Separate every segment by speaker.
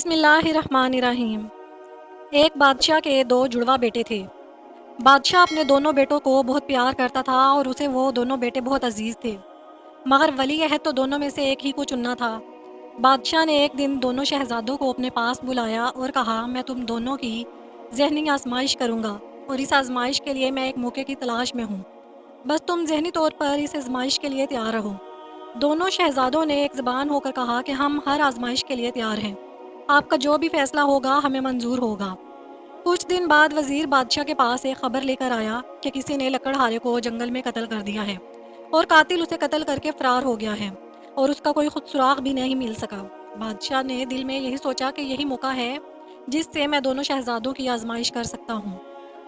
Speaker 1: بسم اللہ الرحمن الرحیم۔ ایک بادشاہ کے دو جڑواں بیٹے تھے۔ بادشاہ اپنے دونوں بیٹوں کو بہت پیار کرتا تھا اور اسے وہ دونوں بیٹے بہت عزیز تھے، مگر ولی عہد تو دونوں میں سے ایک ہی کو چننا تھا۔ بادشاہ نے ایک دن دونوں شہزادوں کو اپنے پاس بلایا اور کہا، میں تم دونوں کی ذہنی آزمائش کروں گا اور اس آزمائش کے لیے میں ایک موقع کی تلاش میں ہوں، بس تم ذہنی طور پر اس آزمائش کے لیے تیار رہو۔ دونوں شہزادوں نے ایک زبان ہو کر کہا کہ ہم ہر آزمائش کے لیے تیار ہیں، آپ کا جو بھی فیصلہ ہوگا ہمیں منظور ہوگا۔ کچھ دن بعد وزیر بادشاہ کے پاس ایک خبر لے کر آیا کہ کسی نے لکڑہارے کو جنگل میں قتل کر دیا ہے اور قاتل اسے قتل کر کے فرار ہو گیا ہے اور اس کا کوئی خود سراغ بھی نہیں مل سکا۔ بادشاہ نے دل میں یہی سوچا کہ یہی موقع ہے جس سے میں دونوں شہزادوں کی آزمائش کر سکتا ہوں۔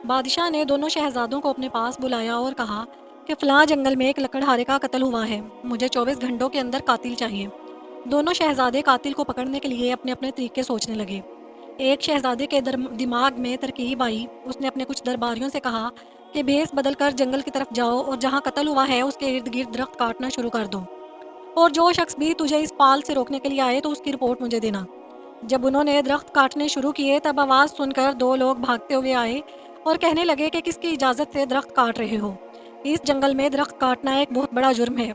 Speaker 1: بادشاہ نے دونوں شہزادوں کو اپنے پاس بلایا اور کہا کہ فلاں جنگل میں ایک لکڑہارے کا قتل ہوا ہے، مجھے 24 گھنٹوں کے اندر قاتل چاہیے۔ دونوں شہزادے قاتل کو پکڑنے کے لیے اپنے اپنے طریقے سوچنے لگے۔ ایک شہزادے کے دماغ میں ترکیب آئی، اس نے اپنے کچھ درباریوں سے کہا کہ بھیس بدل کر جنگل کی طرف جاؤ اور جہاں قتل ہوا ہے اس کے ارد گرد درخت کاٹنا شروع کر دو، اور جو شخص بھی تجھے اس پال سے روکنے کے لیے آئے تو اس کی رپورٹ مجھے دینا۔ جب انہوں نے درخت کاٹنے شروع کیے تب آواز سن کر دو لوگ بھاگتے ہوئے آئے اور کہنے لگے کہ کس کی اجازت سے درخت کاٹ رہے ہو؟ اس جنگل میں درخت کاٹنا ایک بہت بڑا جرم ہے۔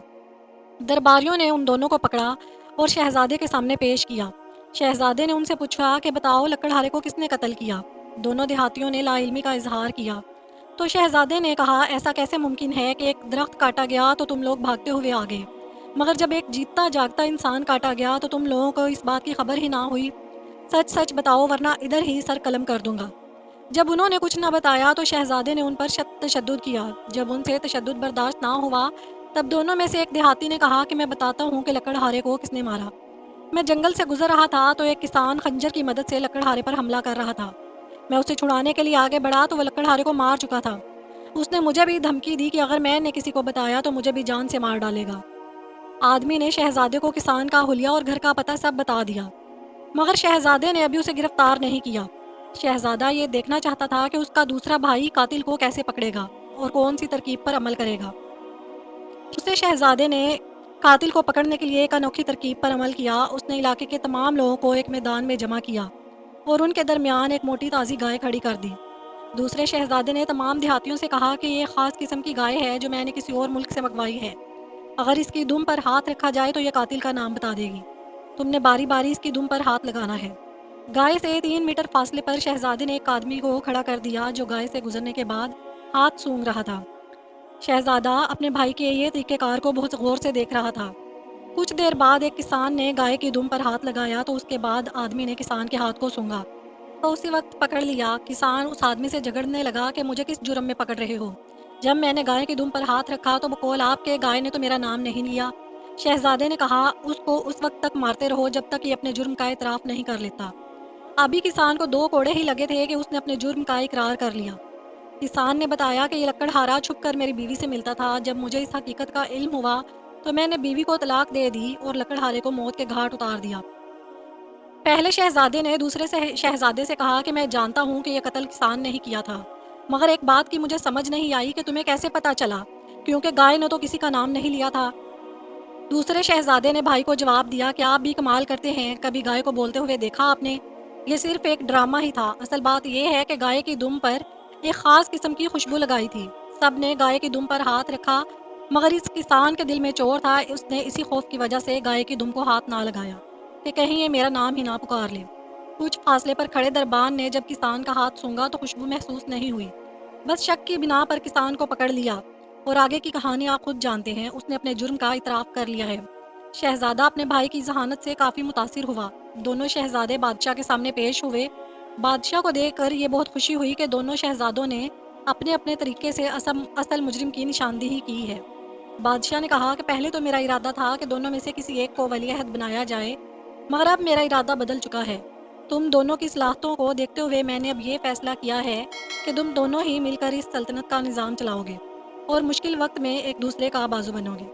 Speaker 1: درباریوں نے ان دونوں کو پکڑا اور شہزادے کے سامنے پیش کیا۔ شہزادے نے ان سے پوچھا کہ بتاؤ لکڑہارے کو کس نے قتل کیا؟ دونوں دیہاتیوں نے لا علمی کا اظہار کیا۔ تو شہزادے نے کہا، ایسا کیسے ممکن ہے کہ ایک درخت کاٹا گیا تو تم لوگ بھاگتے ہوئے آ گئے، مگر جب ایک جیتا جاگتا انسان کاٹا گیا تو تم لوگوں کو اس بات کی خبر ہی نہ ہوئی؟ سچ سچ بتاؤ ورنہ ادھر ہی سر قلم کر دوں گا۔ جب انہوں نے کچھ نہ بتایا تو شہزادے نے ان پر تشدد کیا۔ جب ان سے تشدد برداشت نہ ہوا تب دونوں میں سے ایک دیہاتی نے کہا کہ میں بتاتا ہوں کہ لکڑہارے کو کس نے مارا۔ میں جنگل سے گزر رہا تھا تو ایک کسان خنجر کی مدد سے لکڑہارے پر حملہ کر رہا تھا۔ میں اسے چھڑانے کے لیے آگے بڑھا تو وہ لکڑہارے کو مار چکا تھا۔ اس نے مجھے بھی دھمکی دی کہ اگر میں نے کسی کو بتایا تو مجھے بھی جان سے مار ڈالے گا۔ آدمی نے شہزادے کو کسان کا حلیہ اور گھر کا پتہ سب بتا دیا، مگر شہزادے نے ابھی اسے گرفتار نہیں کیا۔ شہزادہ یہ دیکھنا چاہتا تھا کہ اس کا دوسرا بھائی قاتل کو کیسے پکڑے گا اور کون سی ترکیب پر عمل کرے گا۔ دوسرے شہزادے نے قاتل کو پکڑنے کے لیے ایک انوکھی ترکیب پر عمل کیا۔ اس نے علاقے کے تمام لوگوں کو ایک میدان میں جمع کیا اور ان کے درمیان ایک موٹی تازی گائے کھڑی کر دی۔ دوسرے شہزادے نے تمام دیہاتیوں سے کہا کہ یہ خاص قسم کی گائے ہے جو میں نے کسی اور ملک سے منگوائی ہے، اگر اس کی دم پر ہاتھ رکھا جائے تو یہ قاتل کا نام بتا دے گی، تم نے باری باری اس کی دم پر ہاتھ لگانا ہے۔ گائے سے 3 میٹر فاصلے پر شہزادے نے ایک آدمی کو کھڑا کر دیا جو گائے سے گزرنے کے بعد ہاتھ سونگھ رہا تھا۔ شہزادہ اپنے بھائی کے یہ طریقہ کار کو بہت غور سے دیکھ رہا تھا۔ کچھ دیر بعد ایک کسان نے گائے کی دم پر ہاتھ لگایا تو اس کے بعد آدمی نے کسان کے ہاتھ کو سونگھا تو اسی وقت پکڑ لیا۔ کسان اس آدمی سے جھگڑنے لگا کہ مجھے کس جرم میں پکڑ رہے ہو؟ جب میں نے گائے کی دم پر ہاتھ رکھا تو بقول آپ کے گائے نے تو میرا نام نہیں لیا۔ شہزادے نے کہا، اس کو اس وقت تک مارتے رہو جب تک یہ اپنے جرم کا اعتراف نہیں کر لیتا۔ ابھی کسان کو 2 کوڑے ہی لگے تھے کہ اس نے اپنے جرم کا اقرار کر لیا۔ کسان نے بتایا کہ یہ لکڑہارا چھپ کر میری بیوی سے ملتا تھا، جب مجھے اس حقیقت کا علم ہوا تو میں نے بیوی کو طلاق دے دی اور لکڑہارے کو موت کے گھاٹ اتار دیا۔ پہلے شہزادے نے دوسرے شہزادے سے کہا کہ میں جانتا ہوں کہ یہ قتل کسان نے ہی کیا تھا، مگر ایک بات کی مجھے سمجھ نہیں آئی کہ تمہیں کیسے پتا چلا، کیونکہ گائے نے تو کسی کا نام نہیں لیا تھا۔ دوسرے شہزادے نے بھائی کو جواب دیا کہ آپ بھی کمال کرتے ہیں، کبھی گائے کو بولتے ہوئے دیکھا آپ نے؟ یہ صرف ایک ڈرامہ ہی تھا، اصل بات یہ ہے کہ گائے کی دم پر ایک خاص قسم کی خوشبو لگائی تھی۔ سب نے گائے کی دم پر ہاتھ رکھا، مگر اس کسان کے دل میں چور تھا، اس نے اسی خوف کی وجہ سے گائے کی دم کو ہاتھ نہ لگایا کہ کہیں یہ میرا نام ہی نہ پکار لے۔ کچھ فاصلے پر کھڑے دربان نے جب کسان کا ہاتھ سونگا تو خوشبو محسوس نہیں ہوئی، بس شک کی بنا پر کسان کو پکڑ لیا، اور آگے کی کہانی آپ خود جانتے ہیں، اس نے اپنے جرم کا اعتراف کر لیا ہے۔ شہزادہ اپنے بھائی کی ذہانت سے کافی متاثر ہوا۔ دونوں شہزادے بادشاہ کے سامنے پیش ہوئے۔ بادشاہ کو دیکھ کر یہ بہت خوشی ہوئی کہ دونوں شہزادوں نے اپنے اپنے طریقے سے اصل مجرم کی نشاندہی کی ہے۔ بادشاہ نے کہا کہ پہلے تو میرا ارادہ تھا کہ دونوں میں سے کسی ایک کو ولی عہد بنایا جائے، مگر اب میرا ارادہ بدل چکا ہے۔ تم دونوں کی صلاحیتوں کو دیکھتے ہوئے میں نے اب یہ فیصلہ کیا ہے کہ تم دونوں ہی مل کر اس سلطنت کا نظام چلاؤ گے اور مشکل وقت میں ایک دوسرے کا بازو بنو گے۔